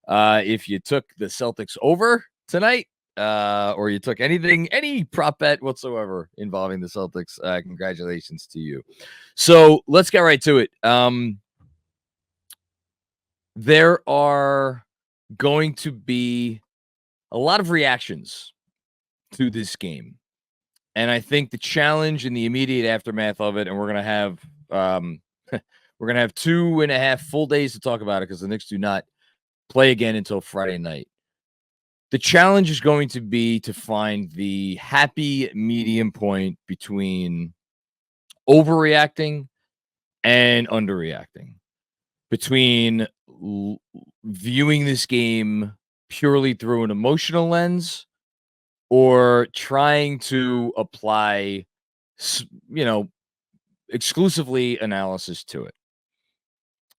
If you took the Celtics over tonight, or you took any prop bet whatsoever involving the Celtics, congratulations to you. So let's get right to it. There are going to be a lot of reactions to this game. And I think the challenge in the immediate aftermath of it, and we're gonna have 2.5 full days to talk about it because the Knicks do not play again until Friday night. The challenge is going to be to find the happy medium point between overreacting and underreacting, between viewing this game purely through an emotional lens or trying to apply, exclusively analysis to it.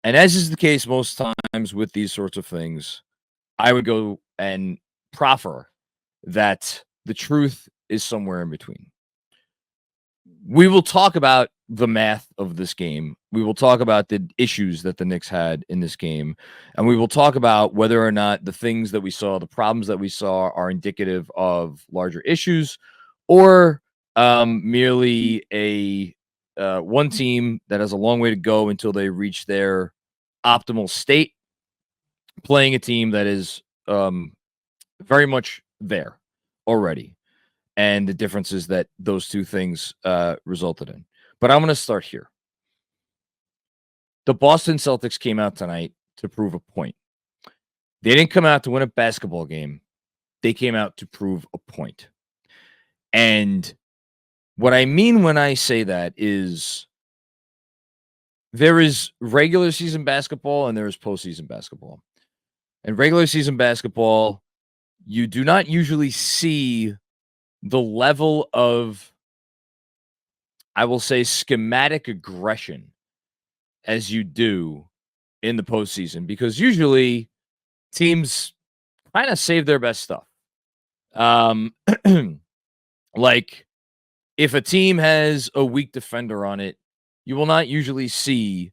And as is the case most times with these sorts of things, I would go and proffer that the truth is somewhere in between. We will talk about the math of this game. We will talk about the issues that the Knicks had in this game. And we will talk about whether or not the things that we saw, the problems that we saw, are indicative of larger issues or merely a one team that has a long way to go until they reach their optimal state, playing a team that is very much there already, and the differences that those two things resulted in. But I'm going to start here. The Boston Celtics came out tonight to prove a point. They didn't come out to win a basketball game. They came out to prove a point. And what I mean when I say that is there is regular season basketball and there is postseason basketball. And regular season basketball, you do not usually see the level of, I will say, schematic aggression as you do in the postseason, because usually teams kind of save their best stuff. Like if a team has a weak defender on it, you will not usually see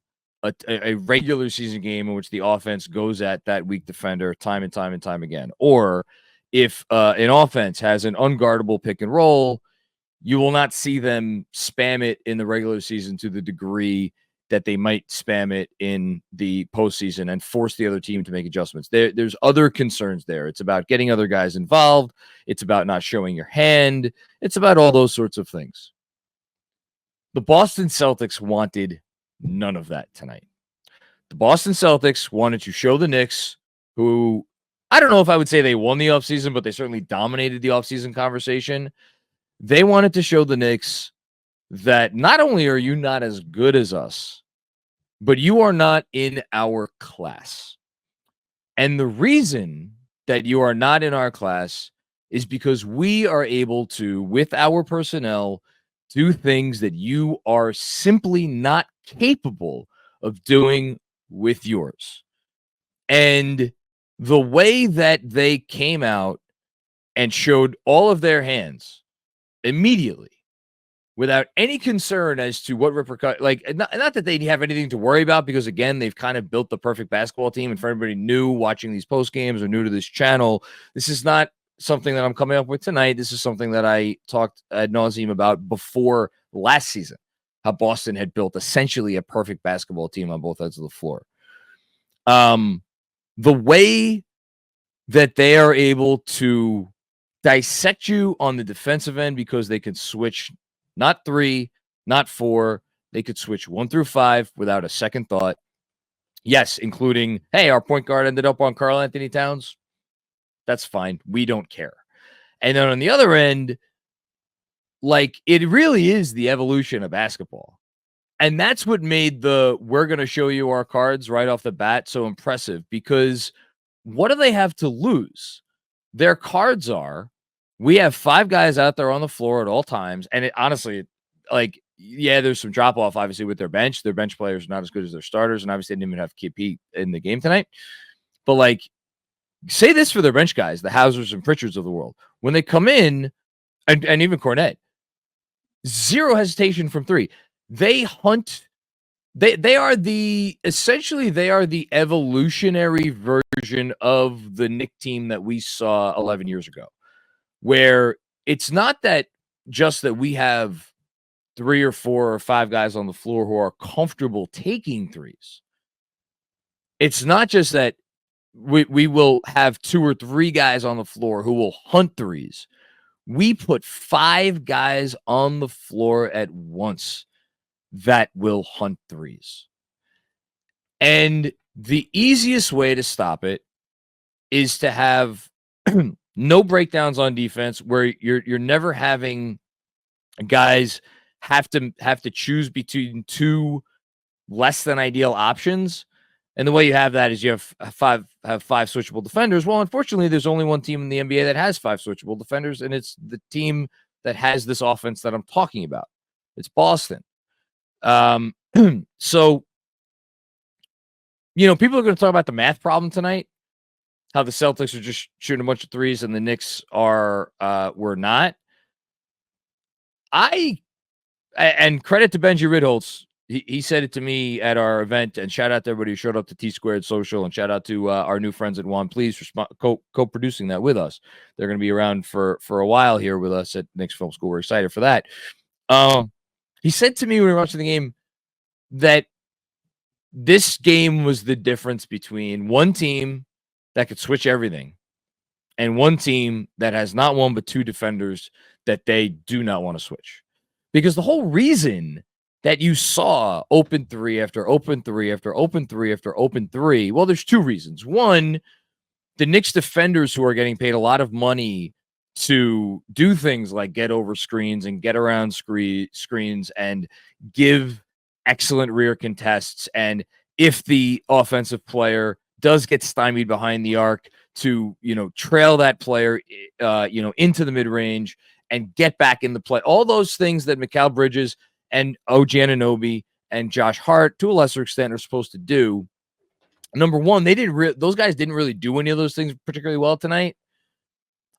a regular season game in which the offense goes at that weak defender time and time and time again. Or if an offense has an unguardable pick and roll, you will not see them spam it in the regular season to the degree that they might spam it in the postseason and force the other team to make adjustments. There's other concerns there. It's about getting other guys involved. It's about not showing your hand. It's about all those sorts of things. The Boston Celtics wanted none of that tonight. The Boston Celtics wanted to show the Knicks, who I don't know if I would say they won the offseason, but they certainly dominated the offseason conversation. They wanted to show the Knicks that not only are you not as good as us, but you are not in our class. And the reason that you are not in our class is because we are able to, with our personnel, do things that you are simply not capable of doing with yours. And the way that they came out and showed all of their hands immediately, without any concern as to what repercussions, like not that they have anything to worry about, because again, they've kind of built the perfect basketball team. And for everybody new watching these post games or new to this channel, this is not something that I'm coming up with tonight. This is something that I talked ad nauseum about before last season, how Boston had built essentially a perfect basketball team on both ends of the floor. The way that they are able to dissect you on the defensive end, because they can switch not 3, not 4. They could switch 1 through 5 without a second thought. Yes, including, hey, our point guard ended up on Karl Anthony Towns. That's fine. We don't care. And then on the other end, like, it really is the evolution of basketball. And that's what made the we're going to show you our cards right off the bat so impressive, because what do they have to lose? Their cards are, we have 5 guys out there on the floor at all times. And it honestly, like, yeah, there's some drop off, obviously, with their bench. Their bench players are not as good as their starters. And obviously, they didn't even have KP in the game tonight. But, like, say this for their bench guys, the Hausers and Pritchards of the world. When they come in, and even Cornette, zero hesitation from 3. They hunt They are essentially the evolutionary version of the Knicks team that we saw 11 years ago, where it's not that just that we have 3 or 4 or 5 guys on the floor who are comfortable taking threes. It's not just that we will have 2 or 3 guys on the floor who will hunt threes. We put 5 guys on the floor at once that will hunt threes. And the easiest way to stop it is to have no breakdowns on defense, where you're never having guys have to choose between 2 less than ideal options. And the way you have that is you have five switchable defenders. Well, unfortunately, there's only one team in the NBA that has 5 switchable defenders, and it's the team that has this offense that I'm talking about. It's Boston. So, people are going to talk about the math problem tonight, how the Celtics are just shooting a bunch of threes and the Knicks were not. And credit to Benji Ridholtz. He said it to me at our event, and shout out to everybody who showed up to T Squared Social, and shout out to our new friends at One. Please co-producing that with us. They're going to be around for a while here with us at Knicks Film School. We're excited for that. He said to me when we were watching the game that this game was the difference between one team that could switch everything and one team that has not one but 2 defenders that they do not want to switch. Because the whole reason that you saw open 3 after open 3 after open 3 after open 3, well, there's 2 reasons. One, the Knicks defenders who are getting paid a lot of money to do things like get over screens and get around screens and give excellent rear contests. And if the offensive player does get stymied behind the arc, to, trail that player, into the mid-range and get back in the play. All those things that Mikal Bridges and OG Anunoby and Josh Hart, to a lesser extent, are supposed to do. Number one, those guys didn't really do any of those things particularly well tonight.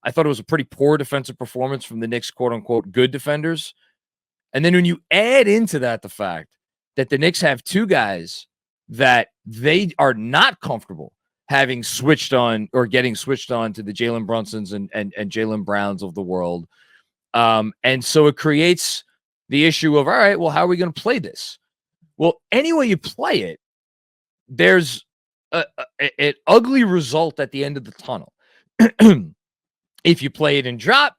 I thought it was a pretty poor defensive performance from the Knicks, quote-unquote, good defenders. And then when you add into that the fact that the Knicks have 2 guys that they are not comfortable having switched on or getting switched on to the Jalen Brunsons and Jalen Browns of the world. And so it creates the issue of, all right, well, how are we going to play this? Well, any way you play it, there's an ugly result at the end of the tunnel. If you play it in drop,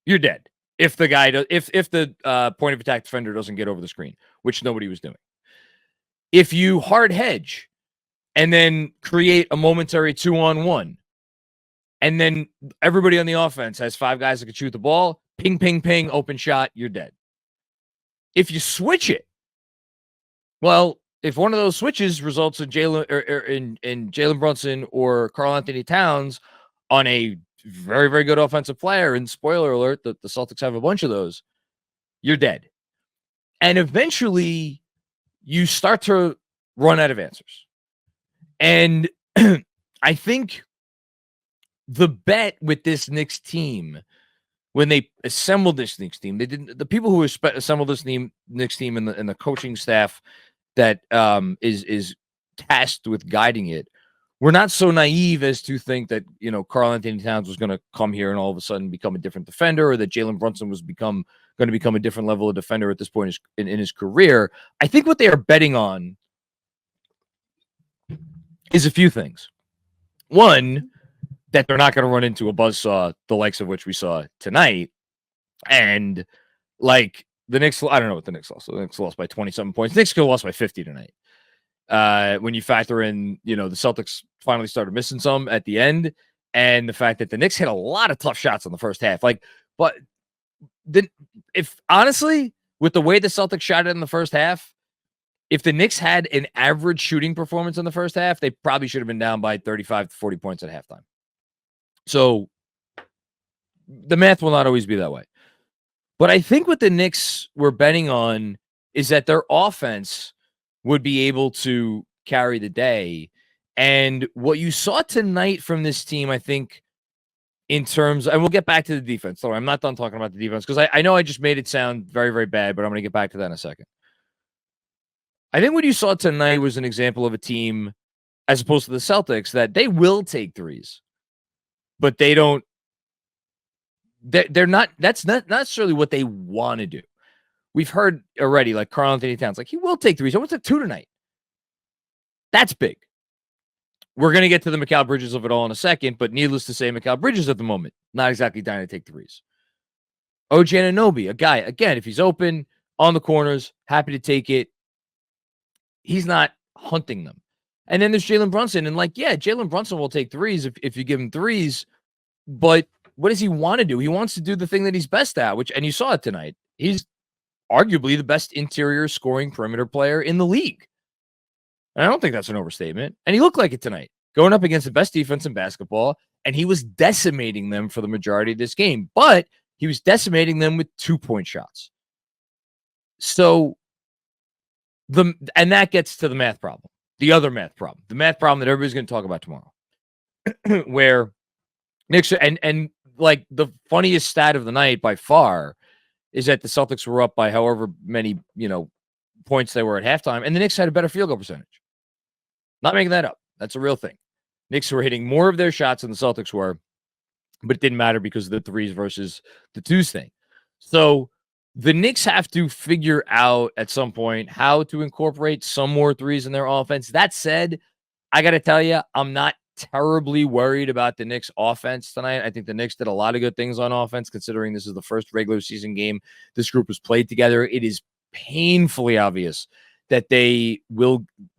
you're dead. If the guy if the point of attack defender doesn't get over the screen, which nobody was doing. If you hard hedge and then create a momentary 2-on-1, and then everybody on the offense has 5 guys that can shoot the ball, ping, ping, ping, open shot, you're dead. If you switch it, well, if one of those switches results in Jalen Brunson or Karl Anthony Towns on a very, very good offensive player, and spoiler alert, the Celtics have a bunch of those, you're dead. And eventually you start to run out of answers. And I think the bet with this Knicks team, when they assembled this Knicks team, the people who assembled this Knicks team and the coaching staff that is tasked with guiding it, we're not so naive as to think that, Karl Anthony Towns was going to come here and all of a sudden become a different defender, or that Jalen Brunson was going to become a different level of defender at this point in his career. I think what they are betting on is a few things. One, that they're not going to run into a buzzsaw, the likes of which we saw tonight. And like the Knicks, I don't know what the Knicks lost. So the Knicks lost by 20-something points. The Knicks could have lost by 50 tonight. When you factor in, the Celtics finally started missing some at the end, and the fact that the Knicks hit a lot of tough shots in the first half. But then, if honestly, with the way the Celtics shot it in the first half, if the Knicks had an average shooting performance in the first half, they probably should have been down by 35 to 40 points at halftime. So the math will not always be that way. But I think what the Knicks were betting on is that their offense would be able to carry the day. And what you saw tonight from this team, I think, in terms, and we'll get back to the defense. Sorry, I'm not done talking about the defense because I know I just made it sound very, very bad, but I'm going to get back to that in a second. I think what you saw tonight was an example of a team, as opposed to the Celtics, that they will take threes, but they don't. They're not. That's not necessarily what they want to do. We've heard already, like Karl Anthony Towns, like he will take threes. I want to take 2 tonight. That's big. We're going to get to the Mikal Bridges of it all in a second, but needless to say, Mikal Bridges at the moment, not exactly dying to take threes. OG Anunoby, a guy, again, if he's open on the corners, happy to take it. He's not hunting them. And then there's Jalen Brunson. And Jalen Brunson will take threes if you give him threes. But what does he want to do? He wants to do the thing that he's best at, and you saw it tonight. He's arguably the best interior scoring perimeter player in the league. And I don't think that's an overstatement. And he looked like it tonight, going up against the best defense in basketball, and he was decimating them for the majority of this game. But he was decimating them with 2-point shots. So that gets to the math problem, the other math problem, the math problem that everybody's going to talk about tomorrow, where Knicks and like the funniest stat of the night by far is that the Celtics were up by however many points they were at halftime, and the Knicks had a better field goal percentage. Not making that up. That's a real thing. Knicks were hitting more of their shots than the Celtics were, but it didn't matter because of the threes versus the twos thing. So the Knicks have to figure out at some point how to incorporate some more threes in their offense. That said, I got to tell you, I'm not terribly worried about the Knicks offense tonight. I think the Knicks did a lot of good things on offense, considering this is the first regular season game this group has played together. It is painfully obvious that they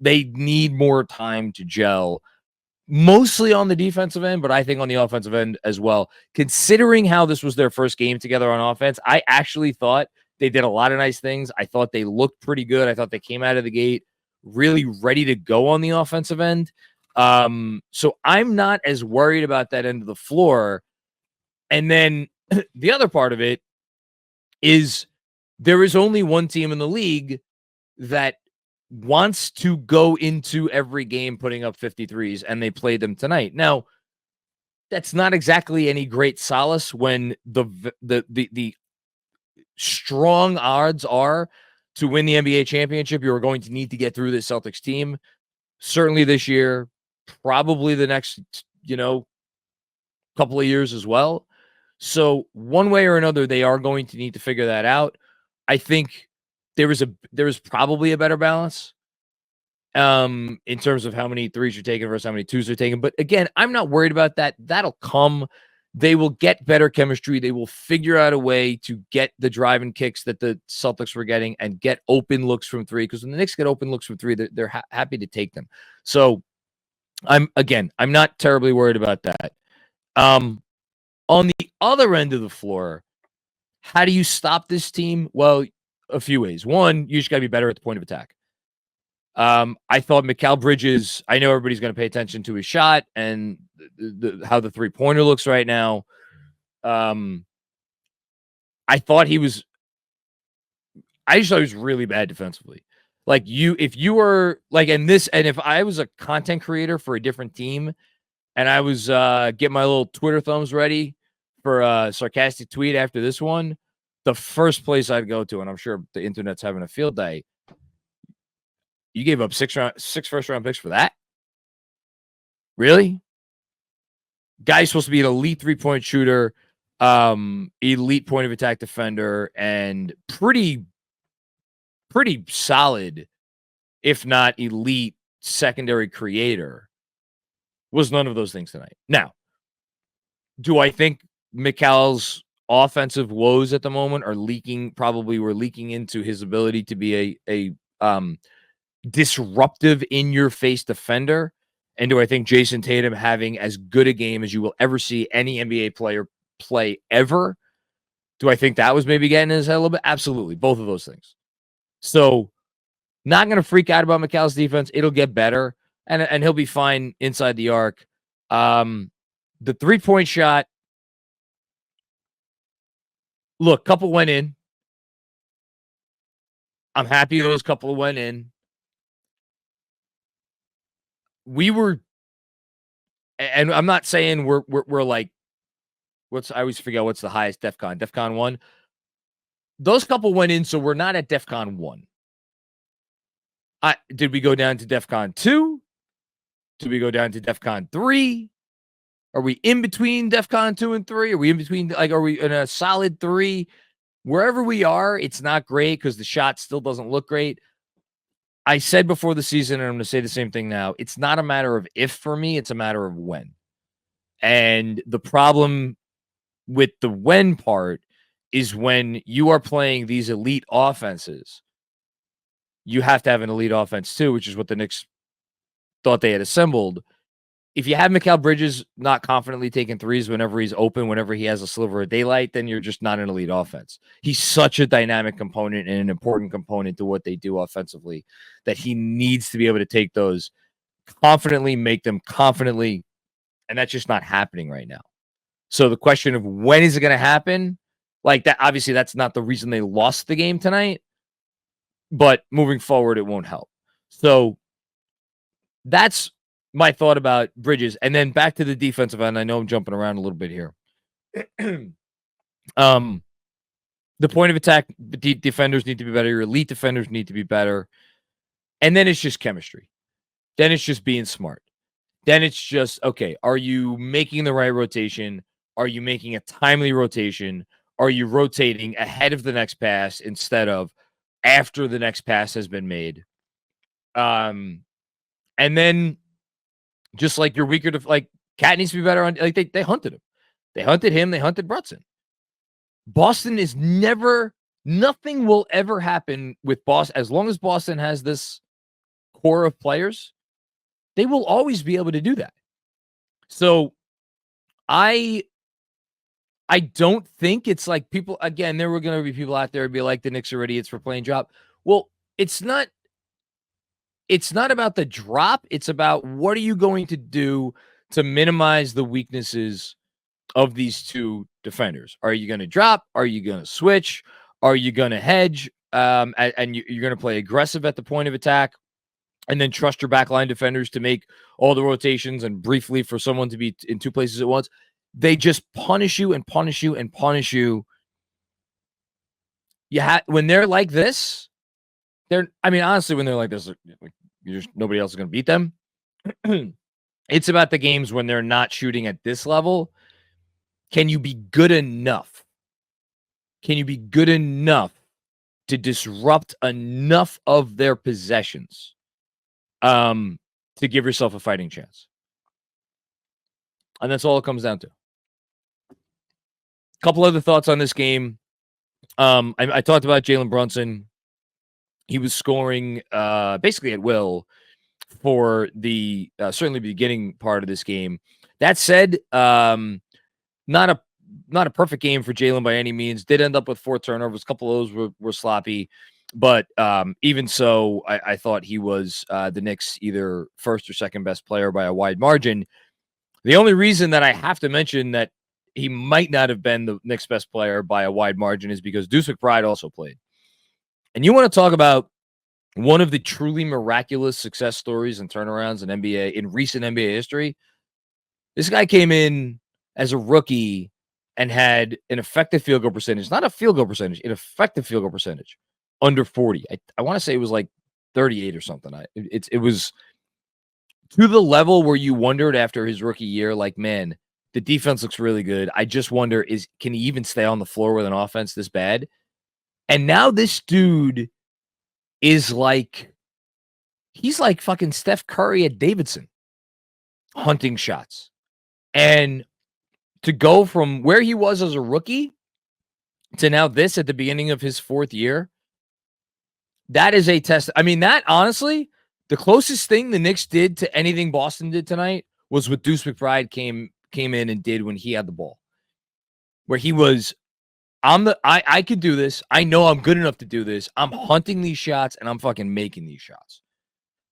need more time to gel, mostly on the defensive end, but I think on the offensive end as well. Considering how this was their first game together on offense, I actually thought they did a lot of nice things. I thought they looked pretty good. I thought they came out of the gate really ready to go on the offensive end. So I'm not as worried about that end of the floor. And then the other part of it is there is only one team in the league that wants to go into every game putting up 53s, and they played them tonight. Now, that's not exactly any great solace when the strong odds are to win the NBA championship. You are going to need to get through this Celtics team. Certainly this year, probably the next, couple of years as well. So one way or another, they are going to need to figure that out. I think there is probably a better balance in terms of how many threes you're taking versus how many twos are taking. But again, I'm not worried about that. That'll come. They will get better chemistry. They will figure out a way to get the driving kicks that the Celtics were getting and get open looks from three. Because when the Knicks get open looks from three, they're happy to take them. So I'm not terribly worried about that. On the other end of the floor, how do you stop this team? Well, a few ways. One, you just got to be better at the point of attack. I thought Mikal Bridges, I know everybody's going to pay attention to his shot and how the three-pointer looks right now. I just thought he was really bad defensively. Like if you were like if I was a content creator for a different team and I was getting my little Twitter thumbs ready for a sarcastic tweet after this one, the first place I'd go to, and I'm sure the internet's having a field day, you gave up six first-round picks for that? Really? Guy's supposed to be an elite three-point shooter, elite point of attack defender, and pretty solid, if not elite, secondary creator. Was none of those things tonight. Now, do I think Mikal's offensive woes at the moment are probably were leaking into his ability to be a disruptive in-your-face defender? And do I think Jason Tatum having as good a game as you will ever see any NBA player play ever? Do I think that was maybe getting in his head a little bit? Absolutely. Both of those things. So not going to freak out about Mikal's defense. It'll get better, and he'll be fine inside the arc. The three-point shot, look, couple went in. I'm happy those couple went in. We were, and I'm not saying we're like, I always forget what's the highest DEFCON 1. Those couple went in, so we're not at DEFCON 1. Did we go down to DEFCON 2? Did we go down to DEFCON 3? Are we in between DEFCON 2 and 3? Are we in between, like, are we in a solid 3? Wherever we are, it's not great because the shot still doesn't look great. I said before the season, and I'm going to say the same thing now, it's not a matter of if for me, it's a matter of when. And the problem with the when part is when you are playing these elite offenses, you have to have an elite offense too, which is what the Knicks thought they had assembled. If you have Mikal Bridges not confidently taking threes whenever he's open, whenever he has a sliver of daylight, then you're just not an elite offense. He's such a dynamic component and an important component to what they do offensively that he needs to be able to take those confidently, make them confidently, and that's just not happening right now. So the question of when is it going to happen? Like that, obviously that's not the reason they lost the game tonight, but moving forward, it won't help. So that's my thought about Bridges. And then back to the defensive end. I know I'm jumping around a little bit here. The point of attack, the defenders need to be better. Your elite defenders need to be better. And then it's just chemistry. Then it's just being smart. Then it's just, okay, are you making the right rotation? Are you making a timely rotation? Are you rotating ahead of the next pass instead of after the next pass has been made? And then just like you're weaker to, like, Cat needs to be better on, like, they hunted him. They hunted him. They hunted Brunson. Boston is never, nothing will ever happen with Boston. As long as Boston has this core of players, they will always be able to do that. So I don't think it's like people, again, there were going to be people out there and be like, the Knicks are idiots for playing drop. Well, it's not about the drop. It's about what are you going to do to minimize the weaknesses of these two defenders. Are you going to drop? Are you going to switch? Are you going to hedge? And you're going to play aggressive at the point of attack and then trust your backline defenders to make all the rotations and briefly for someone to be in two places at once. They just punish you and punish you and punish you. When they're like this, honestly, when they're like this, nobody else is going to beat them. It's about the games when they're not shooting at this level. Can you be good enough? Can you be good enough to disrupt enough of their possessions to give yourself a fighting chance? And that's all it comes down to. A couple other thoughts on this game. I talked about Jalen Brunson. He was scoring basically at will for the certainly beginning part of this game. That said, not a perfect game for Jalen by any means. Did end up with 4 turnovers. A couple of those were sloppy. But even so, I thought he was the Knicks' either first or second best player by a wide margin. The only reason that I have to mention that he might not have been the Knicks' best player by a wide margin is because Deuce McBride also played. And you want to talk about one of the truly miraculous success stories and turnarounds in recent NBA history. This guy came in as a rookie and had an effective field goal percentage, not a field goal percentage, an effective field goal percentage under 40. I want to say it was like 38 or something. It was to the level where you wondered after his rookie year, like, man, the defense looks really good. I just wonder, can he even stay on the floor with an offense this bad? And now this dude is like, he's like fucking Steph Curry at Davidson hunting shots. And to go from where he was as a rookie to now this at the beginning of his 4th year, that is a test. I mean, that honestly, the closest thing the Knicks did to anything Boston did tonight was what Deuce McBride came in and did when he had the ball, where he was, I could do this. I know I'm good enough to do this. I'm hunting these shots and I'm fucking making these shots.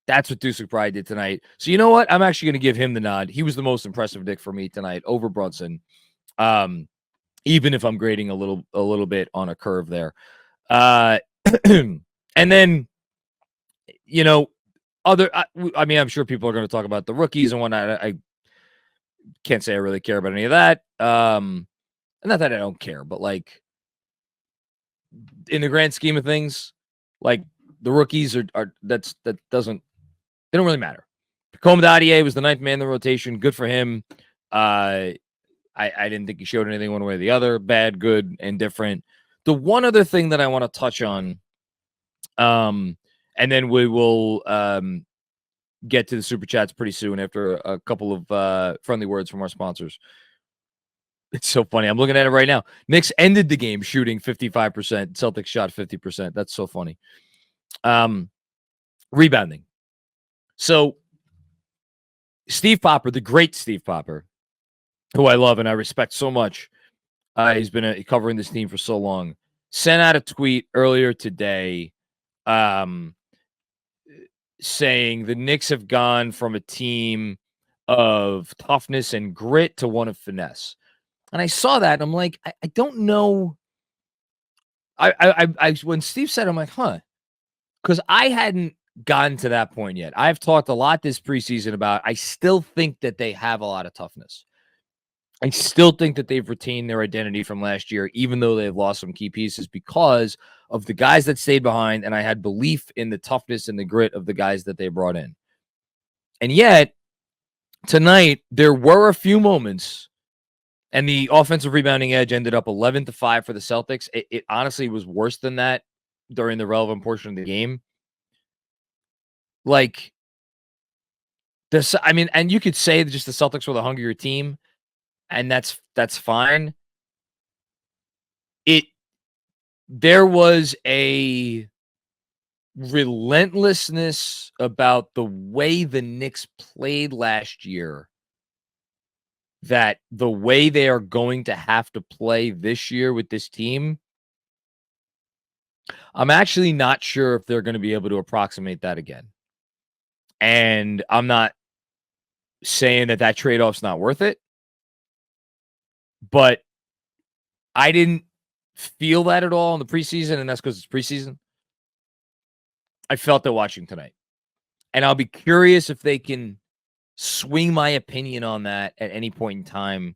That's what Deuce McBride did tonight. So you know what? I'm actually going to give him the nod. He was the most impressive Knick for me tonight over Brunson. Even if I'm grading a little bit on a curve there. And then, you know, I'm sure people are going to talk about the rookies and whatnot. I can't say I really care about any of that. Not that I don't care, but like in the grand scheme of things, like the rookies that doesn't, they don't really matter. Comodadier was the 9th man in the rotation. Good for him. I didn't think he showed anything one way or the other. Bad, good, indifferent. The one other thing that I want to touch on, and then we will get to the super chats pretty soon after a couple of friendly words from our sponsors. It's so funny. I'm looking at it right now. Knicks ended the game shooting 55%. Celtics shot 50%. That's so funny. Rebounding. So Steve Popper, the great Steve Popper, who I love and I respect so much, he's been covering this team for so long, sent out a tweet earlier today saying the Knicks have gone from a team of toughness and grit to one of finesse. And I saw that, and I'm like, I don't know. I when Steve said, I'm like, huh, because I hadn't gotten to that point yet. I've talked a lot this preseason about, I still think that they have a lot of toughness. I still think that they've retained their identity from last year, even though they've lost some key pieces because of the guys that stayed behind. And I had belief in the toughness and the grit of the guys that they brought in. And yet, tonight, there were a few moments, and the offensive rebounding edge ended up 11-5 for the Celtics. It honestly was worse than that during the relevant portion of the game. Like, this, I mean, and you could say that just the Celtics were the hungrier team, and that's fine. There was a relentlessness about the way the Knicks played last year, that the way they are going to have to play this year with this team, I'm actually not sure if they're going to be able to approximate that again. And I'm not saying that trade-off's not worth it, but I didn't feel that at all in the preseason, and that's because it's preseason. I felt that watching tonight. And I'll be curious if they can swing my opinion on that at any point in time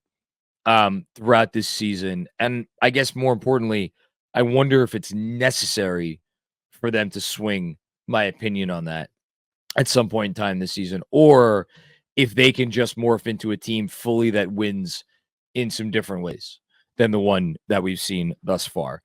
throughout this season. And I guess more importantly, I wonder if it's necessary for them to swing my opinion on that at some point in time this season, or if they can just morph into a team fully that wins in some different ways than the one that we've seen thus far.